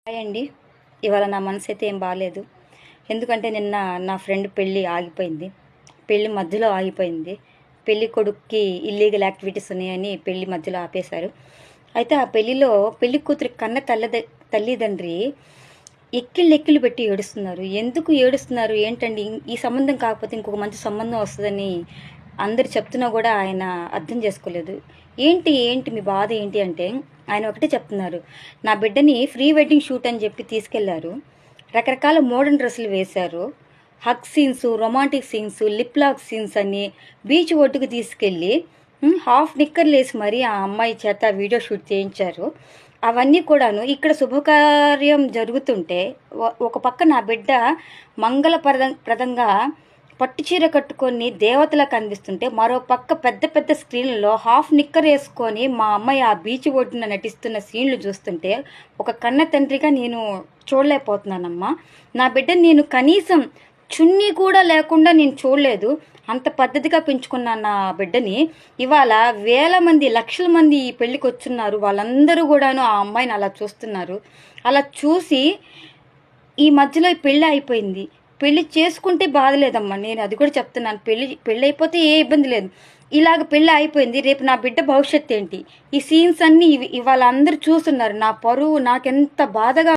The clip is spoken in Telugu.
హాయ్ అండి. ఇవాళ నా మనసు అయితే ఏం బాగాలేదు. ఎందుకంటే నిన్న నా ఫ్రెండ్ పెళ్ళి ఆగిపోయింది. పెళ్ళి మధ్యలో ఆగిపోయింది. పెళ్ళి కొడుక్కి ఇల్లీగల్ యాక్టివిటీస్ ఉన్నాయని పెళ్ళి మధ్యలో ఆపేశారు. అయితే ఆ పెళ్ళిలో పెళ్లి కూతురి కన్న తల్లిదండ్రి ఎక్కిళ్ళు పెట్టి ఏడుస్తున్నారు. ఎందుకు ఏడుస్తున్నారు ఏంటండి? ఈ సంబంధం కాకపోతే ఇంకొక మంచి సంబంధం వస్తుందని అందరు చెప్తున్నా కూడా ఆయన అర్థం చేసుకోలేదు. ఏంటి మీ బాధ ఏంటి అంటే ఆయన ఒకటే చెప్తున్నారు. నా బిడ్డని ప్రీ వెడ్డింగ్ షూట్ అని చెప్పి తీసుకెళ్లారు. రకరకాల మోడర్న్ డ్రెస్సులు వేశారు. Hug scenes, romantic scenes, lip lock scenes అని బీచ్ ఒడ్డుకు తీసుకెళ్ళి హాఫ్ నిక్కర్లు వేసి మరీ ఆ అమ్మాయి చేత వీడియో షూట్ చేయించారు. అవన్నీ కూడాను ఇక్కడ శుభకార్యం జరుగుతుంటే ఒక పక్క నా బిడ్డ మంగళప్రదంగా పట్టుచీర కట్టుకొని దేవతలా కనిపిస్తుంటే మరో పక్క పెద్ద పెద్ద స్క్రీన్లలో హాఫ్ నిక్కర్ వేసుకొని మా అమ్మాయి ఆ బీచ్ ఒడ్డున నటిస్తున్న సీన్లు చూస్తుంటే ఒక కన్న తండ్రిగా నేను చూడలేకపోతున్నానమ్మా. నా బిడ్డని నేను కనీసం చున్నీ కూడా లేకుండా నేను చూడలేదు. అంత పద్ధతిగా పెంచుకున్న నా బిడ్డని ఇవాళ వేల మంది, లక్షల మంది ఈ పెళ్ళికి వచ్చున్నారు. వాళ్ళందరూ కూడాను ఆ అమ్మాయిని అలా చూస్తున్నారు. అలా చూసి ఈ మధ్యలో పెళ్ళి అయిపోయింది. పెళ్లి చేసుకుంటే బాధ లేదమ్మా, నేను అది కూడా చెప్తున్నాను. పెళ్ళి అయిపోతే ఏ ఇబ్బంది లేదు. ఇలాగ పెళ్ళి అయిపోయింది, రేపు నా బిడ్డ భవిష్యత్తు ఏంటి? ఈ సీన్స్ అన్నీ ఇవాళ అందరూ చూస్తున్నారు. నా పరువు నాకెంత బాధగా